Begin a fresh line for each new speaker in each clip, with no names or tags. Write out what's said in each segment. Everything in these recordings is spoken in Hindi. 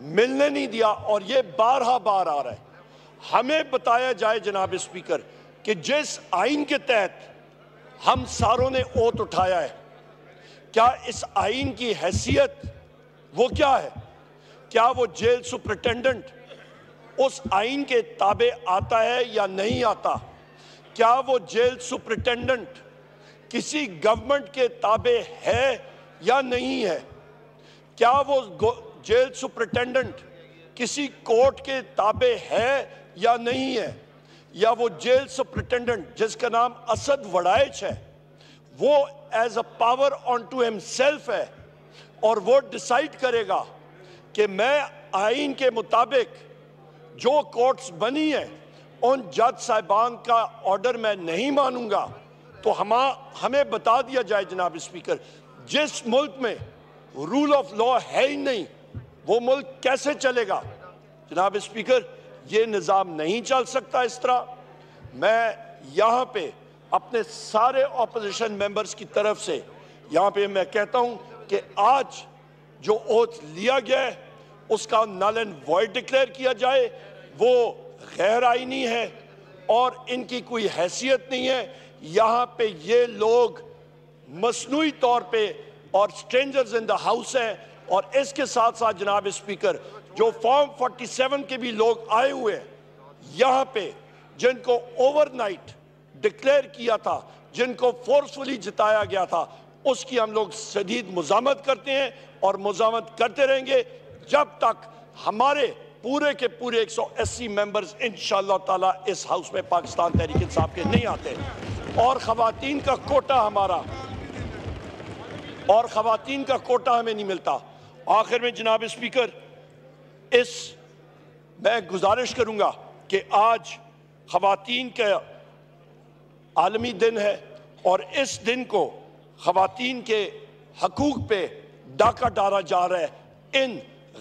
मिलने नहीं दिया, और ये बारहा बार आ रहा है। हमें बताया जाए जनाब स्पीकर कि जिस आइन के तहत हम सारों ने ओथ उठाया है, क्या इस आइन की हैसियत वो क्या है? क्या वो जेल सुपरिटेंडेंट उस आइन के ताबे आता है या नहीं आता? क्या वो जेल सुपरिटेंडेंट किसी गवर्नमेंट के ताबे है या नहीं है? क्या वो जेल सुपरिटेंडेंट किसी कोर्ट के ताबे है या नहीं है? या वो जेल सुपरिटेंडेंट जिसका नाम असद वड़ाइच है, वो as a power on to himself है और वो डिसाइड करेगा कि मैं आइन के मुताबिक जो कोर्ट्स बनी है उन जज साहिबान का ऑर्डर मैं नहीं मानूंगा? तो हमें बता दिया जाए जनाब स्पीकर, जिस मुल्क में रूल ऑफ लॉ है ही नहीं, वो मुल्क कैसे चलेगा? जनाब स्पीकर, ये निज़ाम नहीं चल सकता इस तरह। मैं यहाँ पे अपने सारे ऑपोजिशन मेंबर्स की तरफ से यहाँ पे मैं कहता हूँ कि आज जो ओथ लिया गया है उसका नल एंड वॉइड डिक्लेयर किया जाए। वो गैर आईनी है और इनकी कोई हैसियत नहीं है। यहाँ पे ये लोग मसनूई तौर पे और स्ट्रेंजर्स इन द हाउस हैं। और इसके साथ साथ जनाब स्पीकर, जो फॉर्म 47 के भी लोग आए हुए हैं यहाँ पे, जिनको ओवरनाइट डिक्लेयर किया था, जिनको फोर्सफुली जिताया गया था, उसकी हम लोग शदीद मुज़ामत करते हैं और मुज़ामत करते रहेंगे जब तक हमारे पूरे के पूरे 180 मेंबर्स इंशाअल्लाह ताला इस हाउस में पाकिस्तान तहरीक इंसाफ के नहीं आते। और ख़वातीन का कोटा हमें नहीं मिलता। आखिर में जनाब स्पीकर, मैं गुजारिश करूंगा कि आज ख़वातीन का आलमी दिन है और इस दिन को ख़वातीन के हकूक़ पे डाका डाला जा रहा है इन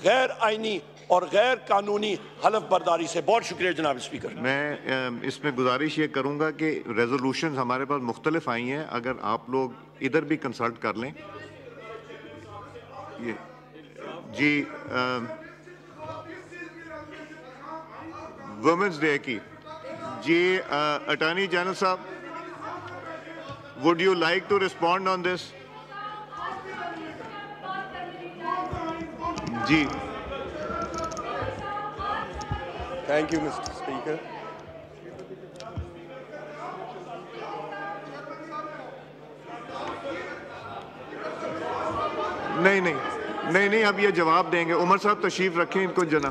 गैर आइनी और गैर कानूनी हलफ बर्दारी से। बहुत शुक्रिया जनाब स्पीकर।
मैं इसमें गुजारिश ये करूँगा कि रेजोल्यूशन हमारे पास मुख्तलिफ आई हैं, अगर आप लोग इधर भी कंसल्ट कर लें। ये जी वुमेंस डे की जी अटॉर्नी जनरल साहब, would you like to respond on this? जी
थैंक यू मिस्टर स्पीकर।
नहीं, अब ये जवाब देंगे। उमर साहब तशरीफ रखें, इनको जना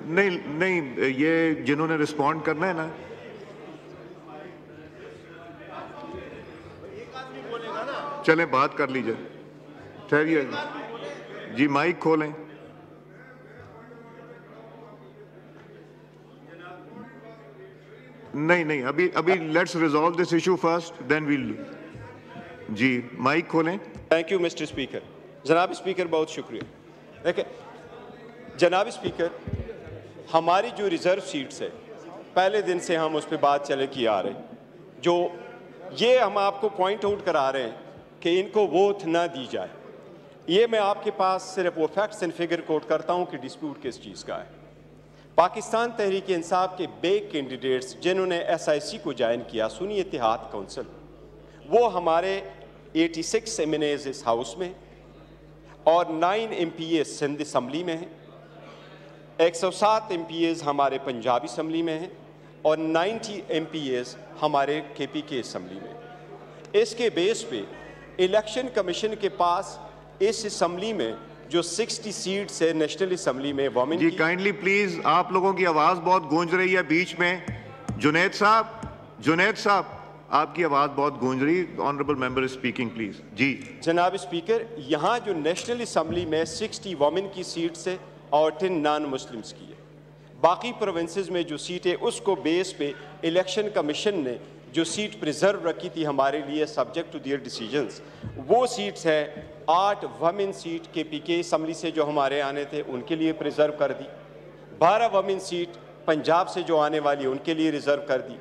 नहीं, ये जिन्होंने रिस्पॉन्ड करना है ना, चलें बात कर लीजिए। ठहरिए जी, माइक खोलें। नहीं, अभी let's resolve this issue first, then we'll. जी माइक खोलें।
Thank you mister speaker. जनाब स्पीकर, बहुत शुक्रिया। देखिए जनाब स्पीकर, हमारी जो रिज़र्व सीट्स है, पहले दिन से हम उस पर बात चले की आ रहे, जो ये हम आपको पॉइंट आउट करा रहे हैं कि इनको वोट ना दी जाए। ये मैं आपके पास सिर्फ वो फैक्ट्स एंड फिगर कोट करता हूँ कि डिस्प्यूट किस चीज़ का है। पाकिस्तान तहरीक इंसाफ के बे कैंडिडेट्स जिन्होंने SIC को ज्वाइन किया, सुन्नी इत्तेहाद काउंसिल, वो हमारे 86 MNAs इस हाउस में और 9 MPAs सिंध असम्बली में हैं, 107 MPAs हमारे पंजाब असम्बली में हैं और 90 MPAs हमारे KPK असम्बली में। इसके बेस पे इलेक्शन कमीशन के पास इस असम्बली में जो 60 सीट्स है नेशनल असम्बली में वोमेन
जी, काइंडली प्लीज, आप लोगों की आवाज़ बहुत गूंज रही है बीच में। जुनैद साहब आपकी आवाज़ बहुत गूंज रही। Honourable member is speaking, please. जी
जनाब स्पीकर, यहाँ जो नेशनल असम्बली में 60 वोमेन की सीट्स है और 10 नॉन मुस्लिम्स की है। बाकी प्रोविंसेस में जो सीट है उसको बेस पे इलेक्शन कमीशन ने जो सीट प्रिजर्व रखी थी हमारे लिए सब्जेक्ट टू देयर डिसीजंस, वो सीट्स है 8 वमेन सीट KPK असम्बली से जो हमारे आने थे उनके लिए प्रिजर्व कर दी, 12 वमेन सीट पंजाब से जो आने वाली उनके लिए रिजर्व कर दी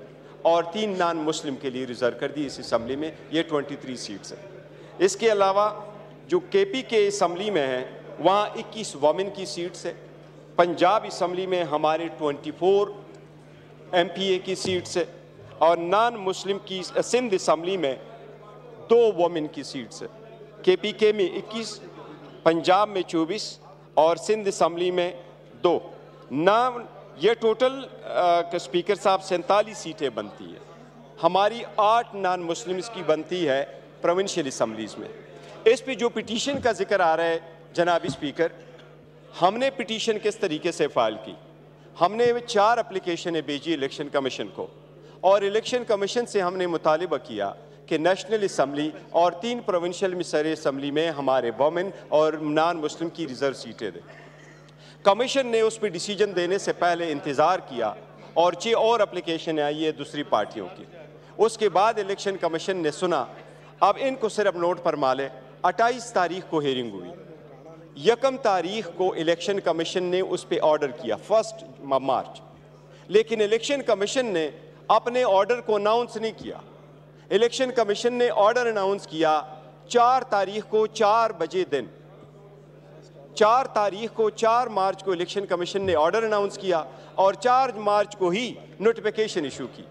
और 3 नॉन मुस्लिम के लिए रिजर्व कर दी इस असम्बली में। ये 23 सीट्स हैं। इसके अलावा जो केपी के असम्बली में है वहाँ 21 वोमेन की सीट्स है। पंजाब असम्बली में हमारे 24 MPA की सीट्स है और नॉन मुस्लिम की सिंध असम्बली में 2 वोमेन की सीट्स है। KPK में 21, पंजाब में 24 और सिंध असम्बली में 2। नाम ये टोटल स्पीकर साहब 47 सीटें बनती है। हमारी 8 नॉन मुस्लिम्स की बनती है प्रोविंशियल असम्बलीज में। इस पे जो पिटीशन का जिक्र आ रहा है जनाब स्पीकर, हमने पिटीशन किस तरीके से फाइल की? हमने 4 एप्लीकेशनें भेजी इलेक्शन कमीशन को और इलेक्शन कमीशन से हमने मुतालिबा किया कि नेशनल असम्बली और 3 प्रोविंशियल मिसरी असम्बली में हमारे वोमेन और नॉन मुस्लिम की रिजर्व सीटें दें। कमीशन ने उस पर डिसीजन देने से पहले इंतज़ार किया और 6 और एप्लीकेशन आई है दूसरी पार्टियों की। उसके बाद इलेक्शन कमीशन ने सुना, अब इनको सिर्फ नोट पर माले। 28 तारीख को हेयरिंग हुई, 1 तारीख को इलेक्शन कमीशन ने उस पर ऑर्डर किया 1 मार्च, लेकिन इलेक्शन कमीशन ने अपने ऑर्डर को अनाउंस नहीं किया। इलेक्शन कमीशन ने ऑर्डर अनाउंस किया 4 तारीख को 4 बजे दिन। 4 तारीख को 4 मार्च को इलेक्शन कमीशन ने ऑर्डर अनाउंस किया और 4 मार्च को ही नोटिफिकेशन इशू की।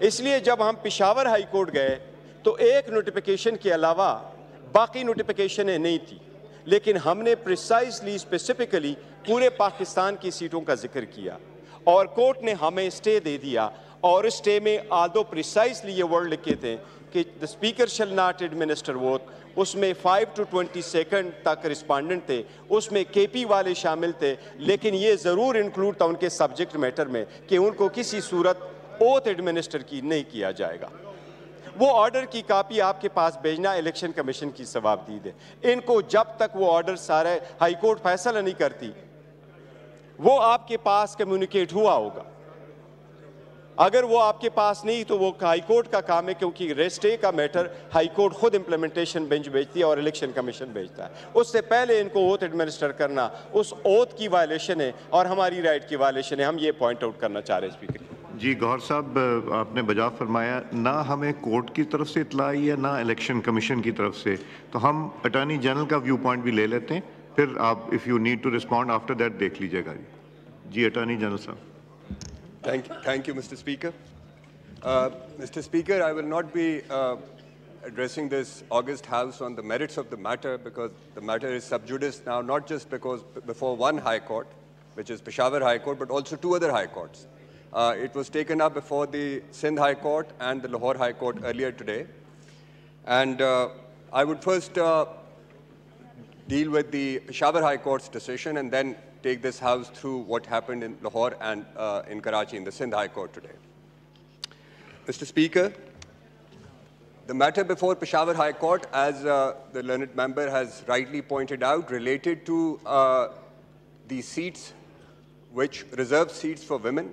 इसलिए जब हम पेशावर हाई कोर्ट गए तो एक नोटिफिकेशन के अलावा बाकी नोटिफिकेशनें नहीं थी, लेकिन हमने प्रिसाइसली स्पेसिफिकली पूरे पाकिस्तान की सीटों का जिक्र किया और कोर्ट ने हमें स्टे दे दिया। और स्टे में आदो प्रिसाइसली ये वर्ड लिखे थे कि the speaker shall not administer vote. उसमें 5 to 20 सेकंड तक रिस्पॉन्डेंट थे, उसमें KP वाले शामिल थे, लेकिन ये ज़रूर इंक्लूड था उनके सब्जेक्ट मैटर में कि उनको किसी सूरत ओथ एडमिनिस्टर की नहीं किया जाएगा। वो ऑर्डर की कापी आपके पास भेजना इलेक्शन कमीशन की सवाबदीद है। इनको जब तक वो ऑर्डर सारे हाई कोर्ट फैसला नहीं करती वो आपके पास कम्युनिकेट हुआ होगा। अगर वो आपके पास नहीं तो वो हाई कोर्ट का काम है, क्योंकि स्टे का मैटर हाई कोर्ट खुद इंप्लीमेंटेशन बेंच भेजती है और इलेक्शन कमीशन भेजता है। उससे पहले इनको ओथ एडमिनिस्टर करना उस ओथ की वायलेशन है और हमारी राइट की वायलेशन है। हम ये पॉइंट आउट करना चाह रहे हैं स्पीकर
जी। गौहर साहब, आपने बजा फरमाया ना हमें कोर्ट की तरफ से इतला आई है ना इलेक्शन कमीशन की तरफ से, तो हम अटॉर्नी जनरल का व्यू पॉइंट भी ले लेते हैं, फिर आप if you need to respond after that देख लीजिएगा जी। अटॉर्नी जनरल साहब।
Thank you, Mr. Speaker. Mr. Speaker, I will not be addressing this august House on the merits of the matter because the matter is sub judice now, not just because before one High Court, which is Peshawar High Court, but also 2 other High Courts. It was taken up before the Sindh High Court and the Lahore High Court earlier today. And I would first deal with the Peshawar High Court's decision and then take this House through what happened in Lahore and in Karachi in the Sindh High Court today. Mr. Speaker, the matter before Peshawar High Court, as the learned member has rightly pointed out, related to the seats, which reserved seats for women.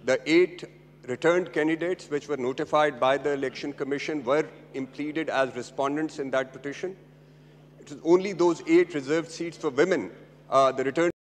The 8 returned candidates which were notified by the Election Commission were impleaded as respondents in that petition. It is only those 8 reserved seats for women, the returned